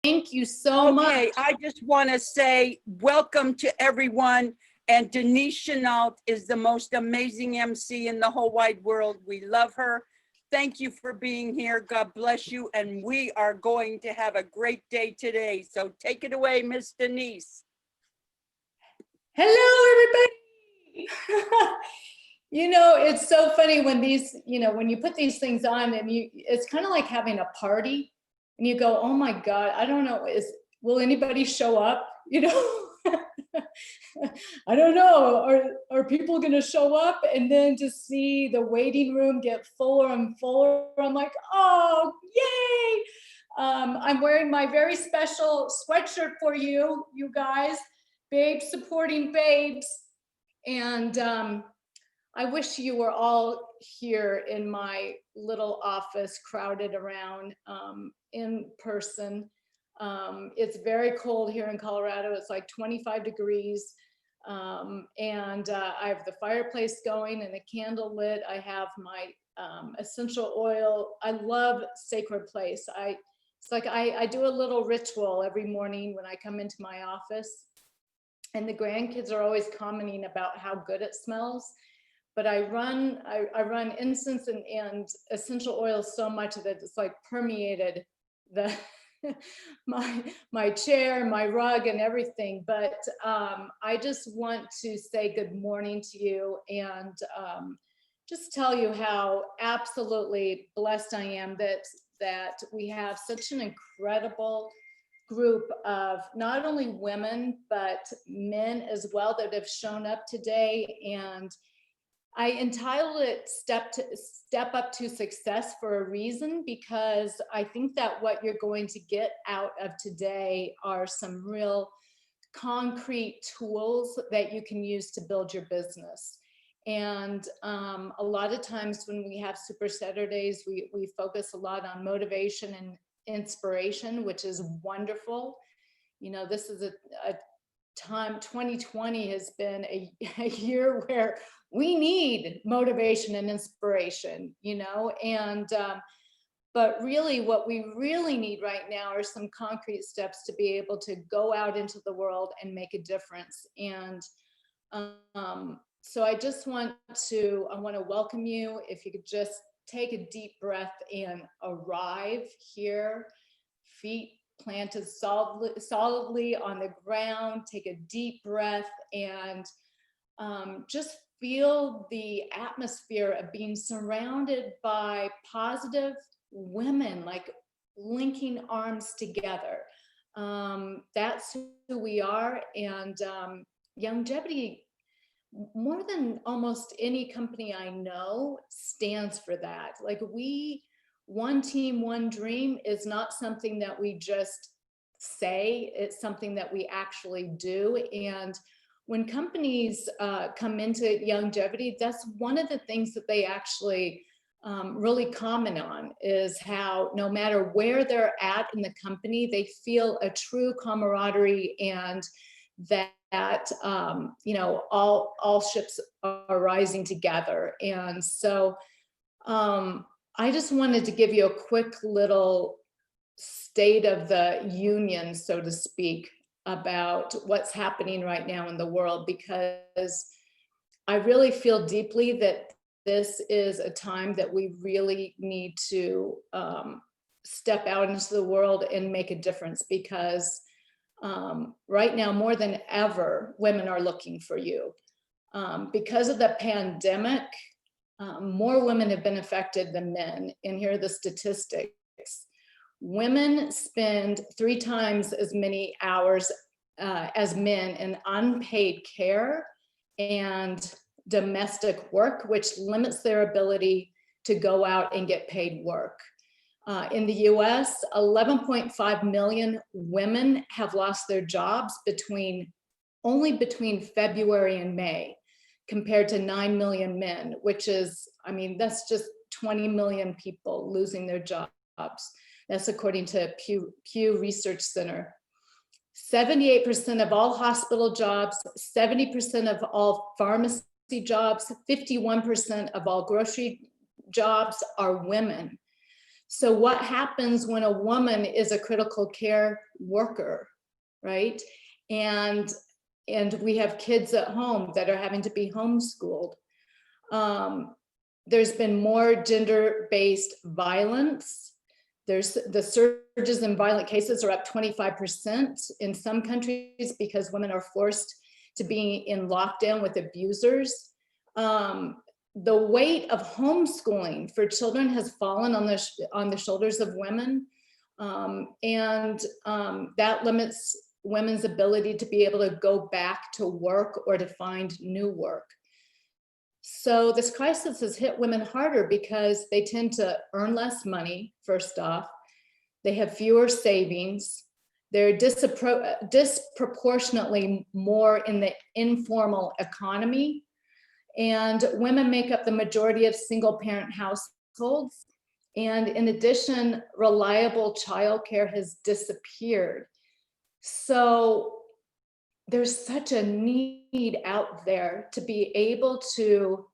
Thank you so much. Okay, I just want to say welcome to everyone. And Denise Chenault is the most amazing MC in the whole wide world. We love her. Thank you for being here. God bless you. And we are going to have a great day today. So take it away, Miss Denise. Hello, everybody. It's so funny when when you put these things on and it's kind of like having a party and you go, oh my God, I don't know, will anybody show up? I don't know. Are people going to show up? And then to see the waiting room get fuller and fuller, I'm like, oh, yay. I'm wearing my very special sweatshirt for you guys, babes supporting babes. And I wish you were all here in my little office, crowded around in person. It's very cold here in Colorado. It's like 25 degrees. And I have the fireplace going and a candle lit. I have my essential oil. I love Sacred Place. It's like I do a little ritual every morning when I come into my office. And the grandkids are always commenting about how good it smells. But I run incense and essential oil so much that it's like permeated the my chair, my rug, and everything. But I just want to say good morning to you and just tell you how absolutely blessed I am that we have such an incredible group of not only women but men as well that have shown up today. And I entitled it Step Up to Success for a reason, because I think that what you're going to get out of today are some real concrete tools that you can use to build your business. And a lot of times when we have Super Saturdays, we focus a lot on motivation and inspiration, which is wonderful. This is a time, 2020 has been a year where we need motivation and inspiration, and but really what we really need right now are some concrete steps to be able to go out into the world and make a difference. And so I want to welcome you. If you could just take a deep breath and arrive here, feet planted solidly on the ground. Take a deep breath and just feel the atmosphere of being surrounded by positive women, like linking arms together. That's who we are. And Youngevity, more than almost any company I know, stands for that. Like one team, one dream is not something that we just say, it's something that we actually do. And when companies come into Youngevity, that's one of the things that they actually really comment on, is how no matter where they're at in the company, they feel a true camaraderie, and that all ships are rising together. And so I just wanted to give you a quick little state of the union, so to speak, about what's happening right now in the world, because I really feel deeply that this is a time that we really need to step out into the world and make a difference, because right now, more than ever, women are looking for you. Because of the pandemic, more women have been affected than men. And here are the statistics. Women spend 3 times as many hours as men in unpaid care and domestic work, which limits their ability to go out and get paid work. In the US, 11.5 million women have lost their jobs only between February and May, compared to 9 million men, which is, that's just 20 million people losing their jobs. That's according to Pew Research Center. 78% of all hospital jobs, 70% of all pharmacy jobs, 51% of all grocery jobs are women. So what happens when a woman is a critical care worker, right? And we have kids at home that are having to be homeschooled. There's been more gender-based violence. There's the surges in violent cases are up 25% in some countries because women are forced to be in lockdown with abusers. The weight of homeschooling for children has fallen on the shoulders of women, and that limits women's ability to be able to go back to work or to find new work. So this crisis has hit women harder because they tend to earn less money, first off. They have fewer savings. They're disproportionately more in the informal economy. And women make up the majority of single parent households. And in addition, reliable childcare has disappeared. So there's such a need out there to be able to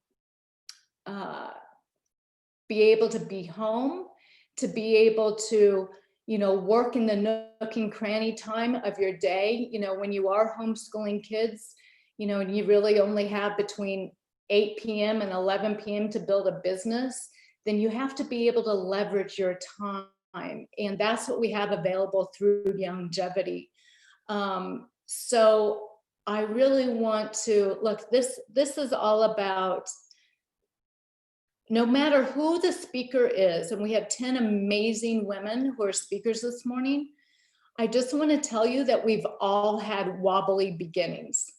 be home, to be able to, work in the nook and cranny time of your day. When you are homeschooling kids, and you really only have between 8 p.m. and 11 p.m. to build a business, then you have to be able to leverage your time. And that's what we have available through Youngevity. So I really want to look, this is all about, no matter who the speaker is, and we have 10 amazing women who are speakers this morning, I just want to tell you that we've all had wobbly beginnings.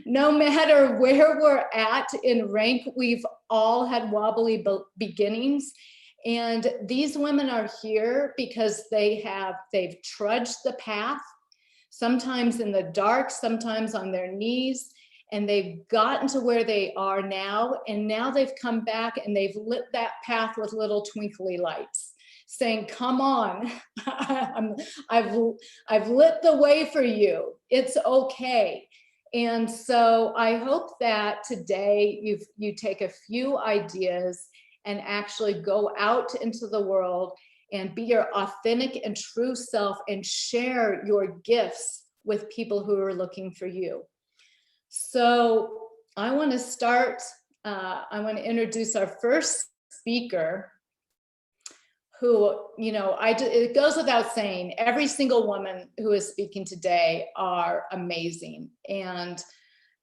No matter where we're at in rank, we've all had wobbly beginnings. And these women are here because they've trudged the path, sometimes in the dark, sometimes on their knees, and they've gotten to where they are now. And now they've come back and they've lit that path with little twinkly lights, saying, come on, I've lit the way for you. It's okay. And so I hope that today you take a few ideas and actually go out into the world and be your authentic and true self and share your gifts with people who are looking for you. So I want to start, I want to introduce our first speaker, who, it goes without saying, every single woman who is speaking today are amazing. And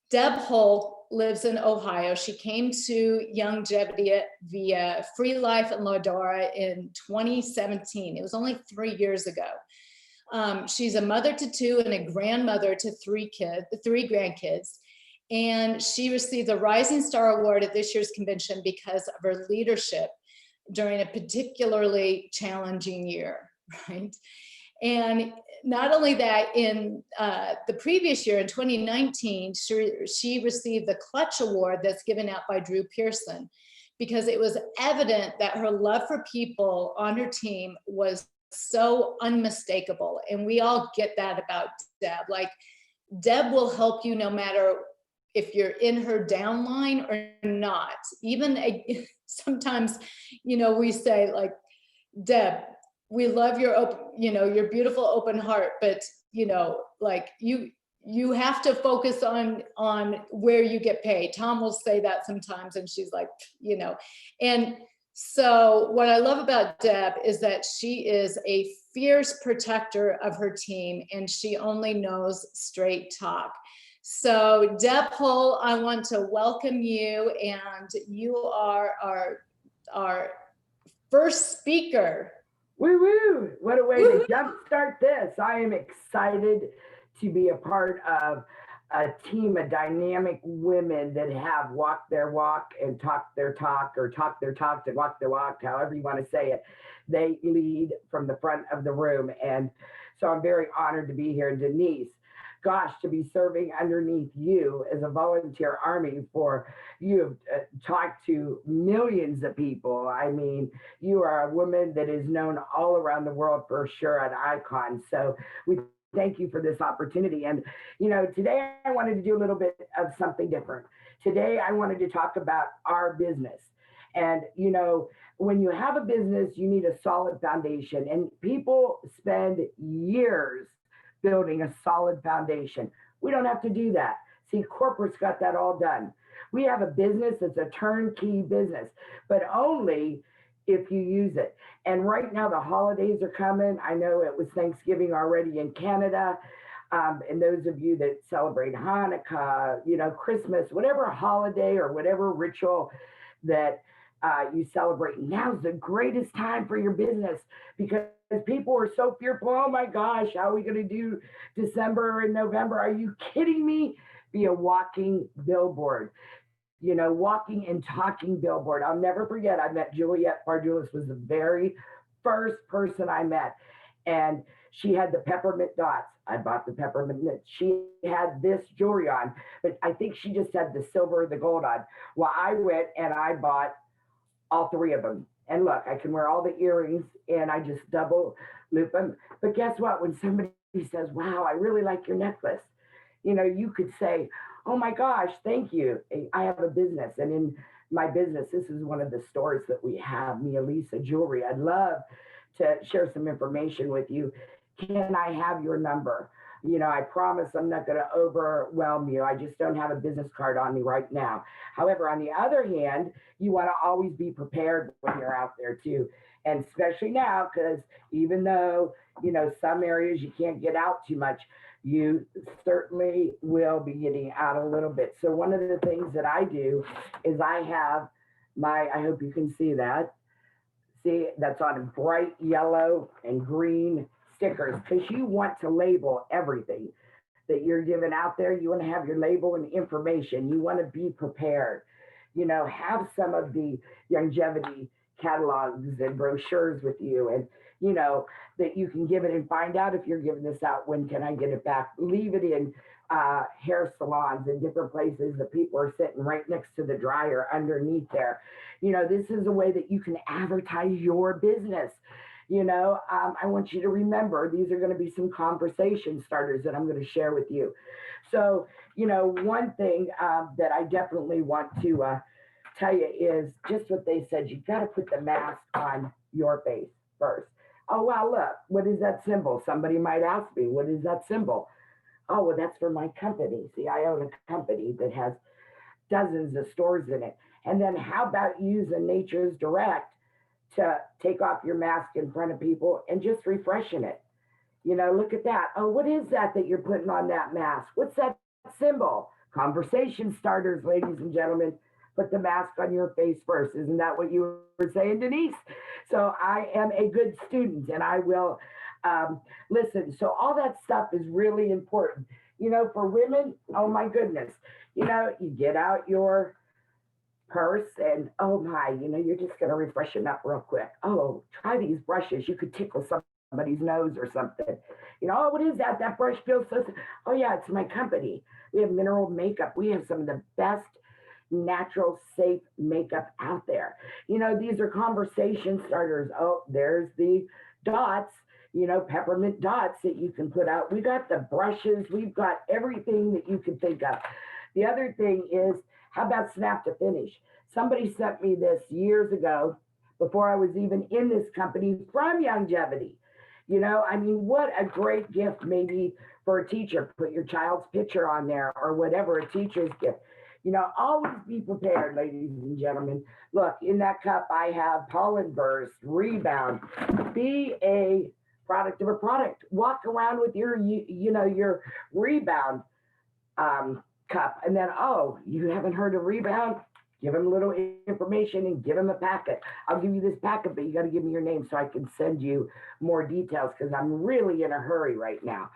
Deb Holt lives in Ohio. She came to Youngevity via Free Life and Ladora in 2017. It was only 3 years ago. She's a mother to 2 and a grandmother to 3 grandkids. And she received the Rising Star Award at this year's convention because of her leadership during a particularly challenging year, right? And not only that, in the previous year, in 2019, she received the Clutch Award that's given out by Drew Pearson, because it was evident that her love for people on her team was so unmistakable. And we all get that about Deb. Like, Deb will help you no matter if you're in her downline or not. Even sometimes, we say, like, Deb, we love your your beautiful open heart, but like you have to focus on where you get paid. Tom will say that sometimes, and she's like, and so what I love about Deb is that she is a fierce protector of her team, and she only knows straight talk. So Deb Holt, I want to welcome you, and you are our first speaker. Woo woo! What a way to jumpstart this. I am excited to be a part of a team of dynamic women that have walked their walk and talked their talk, or talked their talk and walked their walk, however you want to say it. They lead from the front of the room. And so I'm very honored to be here. Denise, gosh, to be serving underneath you as a volunteer army you have talked to millions of people. I mean, you are a woman that is known all around the world for sure, an icon. So we thank you for this opportunity. And, today I wanted to do a little bit of something different. Today I wanted to talk about our business And, you know, when you have a business, you need a solid foundation, and people spend years building a solid foundation. We don't have to do that. See, corporate's got that all done. We have a business that's a turnkey business, but only if you use it. And right now, the holidays are coming. I know it was Thanksgiving already in Canada. And those of you that celebrate Hanukkah, you know, Christmas, whatever holiday or whatever ritual that you celebrate, now's the greatest time for your business, because people are so fearful. Oh my gosh, how are we going to do December and November? Are you kidding me? Be a walking billboard, you know, walking and talking billboard. I'll never forget, I met Juliette Fardulis, was the very first person I met. And she had the peppermint dots. I bought the peppermint dots. She had this jewelry on, but I think she just had the silver or the gold on. Well, I went and I bought all three of them. And look, I can wear all the earrings and I just double loop them. But guess what? When somebody says, wow, I really like your necklace, you know, you could say, oh my gosh, thank you. I have a business. And in my business, this is one of the stores that we have, Mia Lisa Jewelry. I'd love to share some information with you. Can I have your number? You know, I promise I'm not going to overwhelm you. I just don't have a business card on me right now. However, on the other hand, you want to always be prepared when you're out there too. And especially now, because even though, you know, some areas you can't get out too much, you certainly will be getting out a little bit. So one of the things that I do is I have my, I hope you can see that. See, that's on bright yellow and green stickers, because you want to label everything that you're giving out there. You want to have your label and information. You want to be prepared. You know, have some of the longevity catalogs and brochures with you, and, you know, that you can give it and find out if you're giving this out, when can I get it back? Leave it in hair salons and different places that people are sitting right next to the dryer underneath there. You know, this is a way that you can advertise your business. You know, I want you to remember, these are going to be some conversation starters that I'm going to share with you. So, you know, one thing that I definitely want to tell you is just what they said. You got to put the mask on your face first. Oh, wow, look, what is that symbol? Somebody might ask me, what is that symbol? Oh, well, that's for my company. See, I own a company that has dozens of stores in it. And then how about using Nature's Direct to take off your mask in front of people and just refreshing it? You know, look at that. Oh, what is that you're putting on that mask? What's that symbol? Conversation starters, ladies and gentlemen. Put the mask on your face first. Isn't that what you were saying, Denise? So I am a good student and I will listen. So all that stuff is really important. You know, for women, oh my goodness, you know, you get out your purse and oh my, you know, you're just going to refresh it up real quick. Oh, try these brushes. You could tickle somebody's nose or something. You know, oh, what is that? That brush feels so, oh yeah, it's my company. We have mineral makeup. We have some of the best natural, safe makeup out there. You know, these are conversation starters. Oh, there's the dots, you know, peppermint dots that you can put out. We got the brushes. We've got everything that you can think of. The other thing is, how about snap to finish? Somebody sent me this years ago before I was even in this company from Longevity. You know, I mean, what a great gift maybe for a teacher. Put your child's picture on there or whatever, a teacher's gift. You know, always be prepared, ladies and gentlemen. Look, in that cup, I have pollen burst, rebound. Be a product of a product. Walk around with your, you know, your rebound cup. And then, oh, you haven't heard of rebound? Give them a little information and give them a packet. I'll give you this packet, but you got to give me your name so I can send you more details, because I'm really in a hurry right now.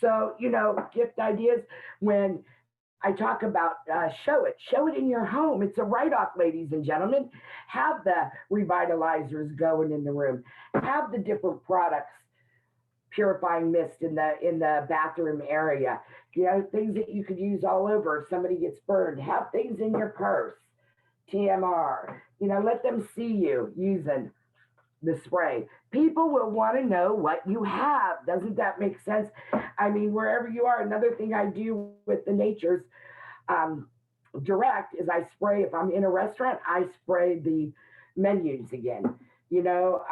So, you know, gift ideas. When I talk about show it in your home. It's a write-off, ladies and gentlemen. Have the revitalizers going in the room. Have the different products, purifying mist in the bathroom area. You know, things that you could use all over if somebody gets burned. Have things in your purse. TMR. You know, let them see you using the spray. People will want to know what you have. Doesn't that make sense? I mean, wherever you are. Another thing I do with the Natures direct is I spray, if I'm in a restaurant, I spray the menus again, so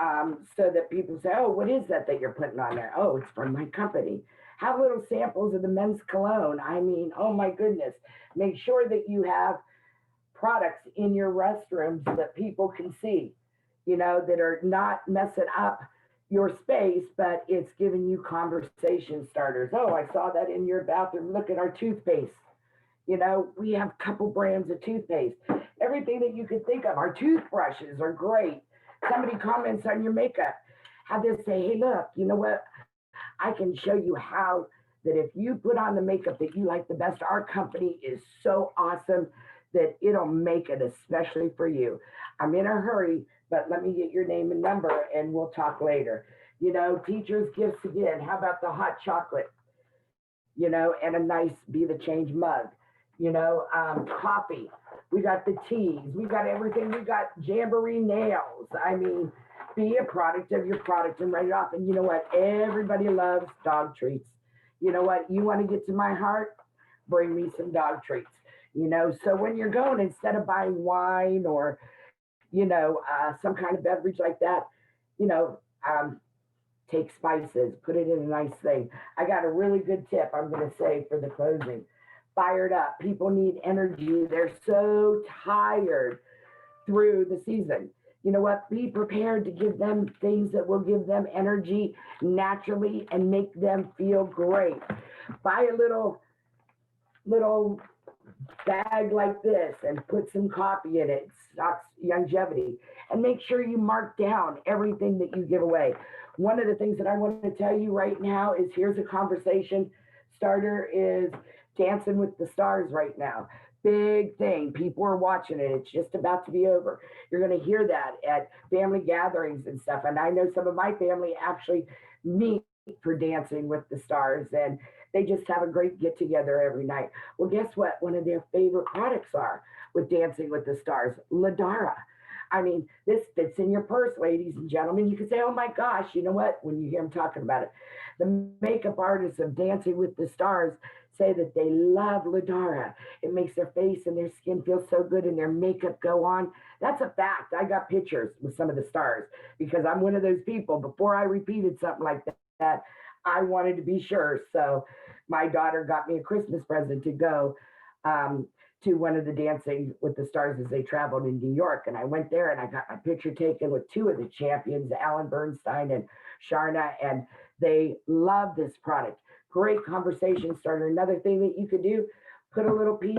that people say, oh, what is that you're putting on there? Oh, it's from my company. Have little samples of the men's cologne. I mean, oh my goodness. Make sure that you have products in your restrooms that people can see, that are not messing up your space, but it's giving you conversation starters. Oh, I saw that in your bathroom. Look at our toothpaste. We have a couple brands of toothpaste. Everything that you could think of. Our toothbrushes are great. Somebody comments on your makeup. Have them say, hey, look, you know what? I can show you how that if you put on the makeup that you like the best, our company is so awesome that it'll make it especially for you. I'm in a hurry, but let me get your name and number and we'll talk later. Teachers gifts again. How about the hot chocolate? And a nice Be the Change mug. Coffee. We got the teas. We got everything. We got Jamboree nails. I mean, be a product of your product and write it off. And you know what? Everybody loves dog treats. You know what? You want to get to my heart? Bring me some dog treats. So when you're going, instead of buying wine or, some kind of beverage like that, take spices, put it in a nice thing. I got a really good tip I'm going to say for the closing. Fired up. People need energy. They're so tired through the season. You know what? Be prepared to give them things that will give them energy naturally and make them feel great. Buy a little bag like this and put some coffee in it, stocks longevity, and make sure you mark down everything that you give away. One of the things that I want to tell you right now is here's a conversation starter is Dancing with the Stars right now. Big thing. People are watching it. It's just about to be over. You're going to hear that at family gatherings and stuff. And I know some of my family actually meet for Dancing with the Stars, and they just have a great get together every night. Well, guess what? One of their favorite products are with Dancing with the Stars, Ladara. I mean, this fits in your purse, ladies and gentlemen. You can say, oh my gosh, you know what? When you hear them talking about it, the makeup artists of Dancing with the Stars say that they love Ladara. It makes their face and their skin feel so good and their makeup go on. That's a fact. I got pictures with some of the stars because I'm one of those people. Before I repeated something like that, I wanted to be sure. So my daughter got me a Christmas present to go to one of the Dancing with the Stars as they traveled in New York. And I went there and I got my picture taken with two of the champions, Alan Bernstein and Sharna, and they love this product. Great conversation starter. Another thing that you could do, put a little piece,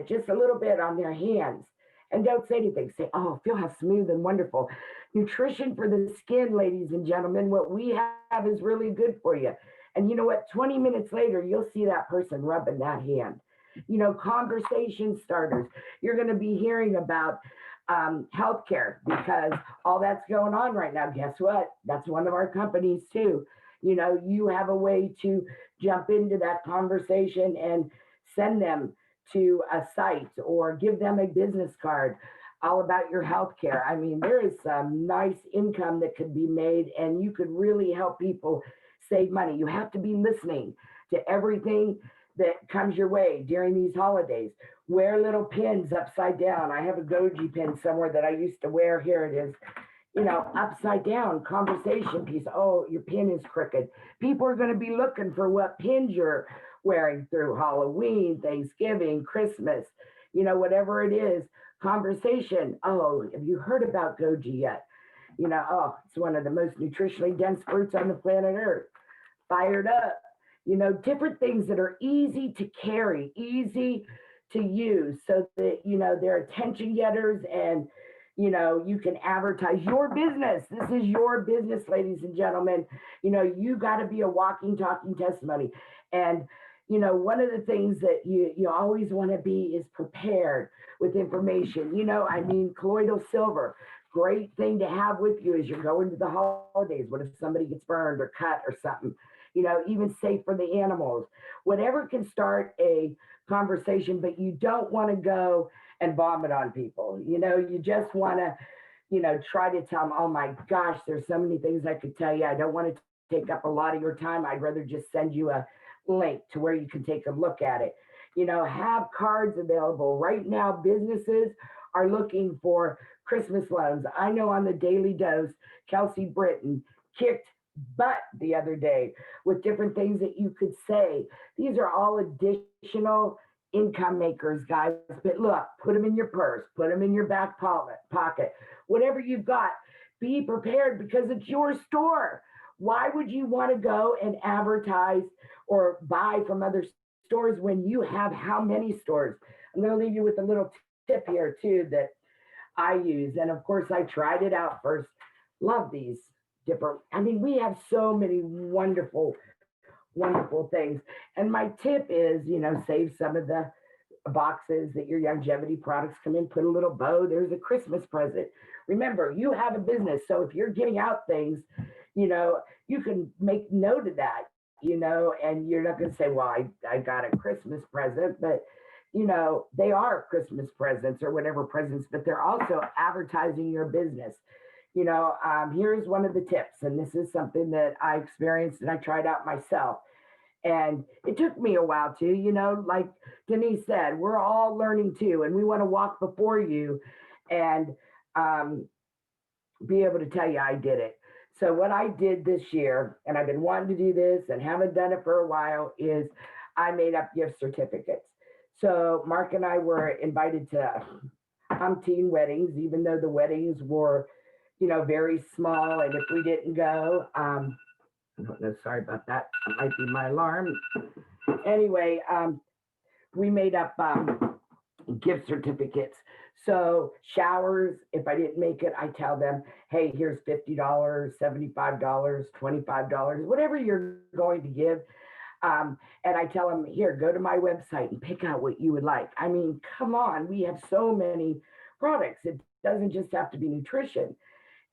just a little bit on their hands. And don't say anything. Say, oh, feel how smooth and wonderful. Nutrition for the skin, ladies and gentlemen. What we have is really good for you. And you know what? 20 minutes later, you'll see that person rubbing that hand. Conversation starters. You're going to be hearing about healthcare because all that's going on right now. Guess what? That's one of our companies too. You have a way to jump into that conversation and send them to a site or give them a business card all about your healthcare. I mean, there is some nice income that could be made and you could really help people save money. You have to be listening to everything that comes your way during these holidays. Wear little pins upside down. I have a Goji pin somewhere that I used to wear. Here it is. Upside down conversation piece. Oh, your pin is crooked. People are going to be looking for what pins you're wearing through Halloween, Thanksgiving, Christmas, whatever it is. Conversation. Oh, have you heard about Goji yet? It's one of the most nutritionally dense fruits on the planet Earth. Fired up. Different things that are easy to carry, easy to use so that, they're attention getters and you can advertise your business. This is your business, ladies and gentlemen. You got to be a walking, talking testimony. And, one of the things that you always want to be is prepared with information. Colloidal silver, great thing to have with you as you're going to the holidays. What if somebody gets burned or cut or something? Even safe for the animals. Whatever can start a conversation, but you don't want to go and vomit on people. You just want to, try to tell them, oh my gosh, there's so many things I could tell you. I don't want to take up a lot of your time. I'd rather just send you a link to where you can take a look at it. have cards available. Right now, businesses are looking for Christmas loans. I know on the Daily Dose, Kelsey Britton kicked butt the other day with different things that you could say. These are all additional income makers, guys. But look, put them in your purse, put them in your back pocket, whatever you've got. Be prepared because it's your store. Why would you want to go and advertise or buy from other stores when you have how many stores? I'm going to leave you with a little tip here too that I use. And of course, I tried it out first. Love these different. I mean, we have so many wonderful, wonderful things. And my tip is, save some of the boxes that your longevity products come in, put a little bow. There's a Christmas present. Remember, you have a business. So if you're giving out things, you can make note of that, and you're not going to say, well, I got a Christmas present, but they are Christmas presents or whatever presents, but they're also advertising your business. Here's one of the tips, and this is something that I experienced and I tried out myself. And it took me a while too, like Denise said, we're all learning too, and we want to walk before you and be able to tell you I did it. So what I did this year, and I've been wanting to do this and haven't done it for a while, is I made up gift certificates. So Mark and I were invited to umpteen weddings, even though the weddings were, very small. And if we didn't go, I don't know, sorry about that. It might be my alarm. Anyway, we made up gift certificates. So showers, if I didn't make it, I tell them, hey, here's $50, $75, $25, whatever you're going to give. And I tell them, here, go to my website and pick out what you would like. I mean, come on, we have so many products. It doesn't just have to be nutrition.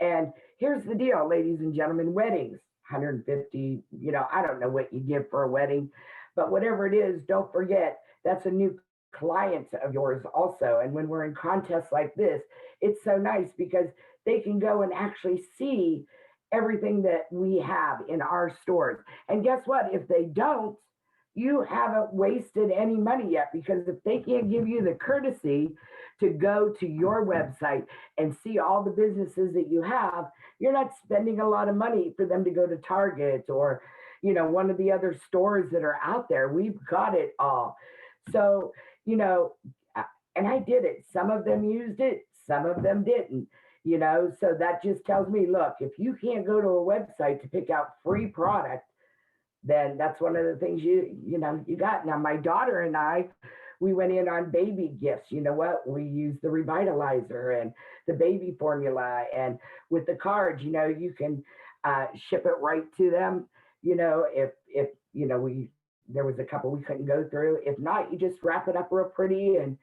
And here's the deal, ladies and gentlemen, weddings, 150, I don't know what you give for a wedding, but whatever it is, don't forget, that's a new client of yours also. And when we're in contests like this, it's so nice because they can go and actually see everything that we have in our stores. And guess what? If they don't, you haven't wasted any money yet, because if they can't give you the courtesy to go to your website and see all the businesses that you have, you're not spending a lot of money for them to go to Target or, one of the other stores that are out there. We've got it all. So, and I did it. Some of them used it, some of them didn't, so that just tells me, look, if you can't go to a website to pick out free product, then that's one of the things you got. Now, my daughter and I, we went in on baby gifts. You know what? We used the Revitalizer and the baby formula, and with the cards, you can ship it right to them. If there was a couple we couldn't go through. If not, you just wrap it up real pretty and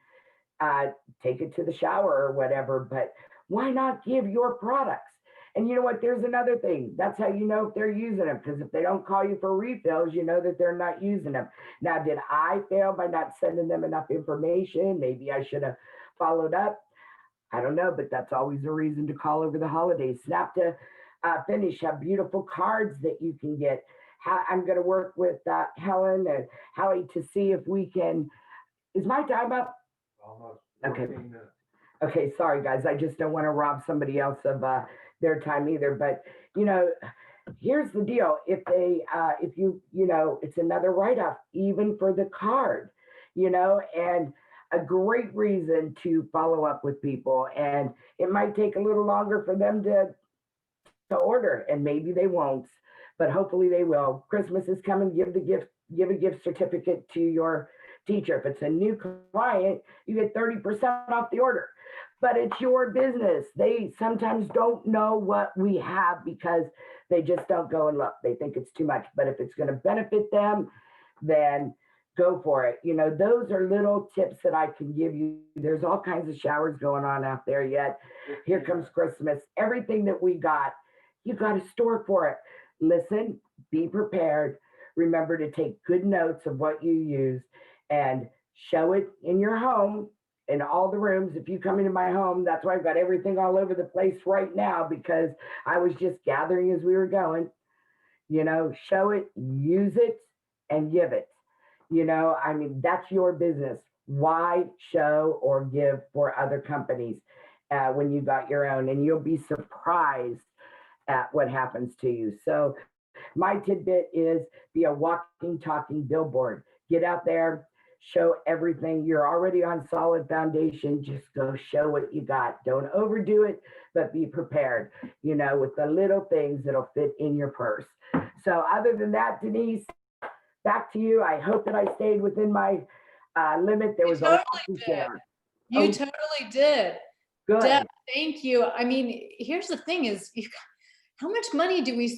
take it to the shower or whatever. But why not give your products? And you know what? There's another thing. That's how you know if they're using them, because if they don't call you for refills, you know that they're not using them. Now, did I fail by not sending them enough information? Maybe I should have followed up. I don't know, but that's always a reason to call over the holidays. Snap to Finish have beautiful cards that you can get. I'm going to work with Helen and Howie to see if we can. Is my time up? Almost Okay. 14 minutes. Okay, sorry guys. I just don't want to rob somebody else of their time either. But here's the deal: if it's another write-off, even for the card, and a great reason to follow up with people. And it might take a little longer for them to order, and maybe they won't, but hopefully they will. Christmas is coming. Give a gift certificate to your teacher. If it's a new client, you get 30% off the order. But it's your business. They sometimes don't know what we have because they just don't go and look. They think it's too much. But if it's going to benefit them, then go for it. Those are little tips that I can give you. There's all kinds of showers going on out there yet. Here comes Christmas. Everything that we got, you got to store for it. Listen, be prepared. Remember to take good notes of what you use and show it in your home, in all the rooms. If you come into my home, that's why I've got everything all over the place right now, because I was just gathering as we were going. Show it, use it, and give it. You know, I mean, that's your business. Why show or give for other companies when you got your own? And you'll be surprised at what happens to you. So my tidbit is be a walking, talking billboard. Get out there, show everything. You're already on solid foundation. Just go show what you got. Don't overdo it, but be prepared, you know, with the little things that'll fit in your purse. So other than that, Denise, back to you. I hope that I stayed within my limit. There You was a lot totally to did. share. You Oh, totally did. good. Deb, thank you. I mean, here's the thing is, how much money do we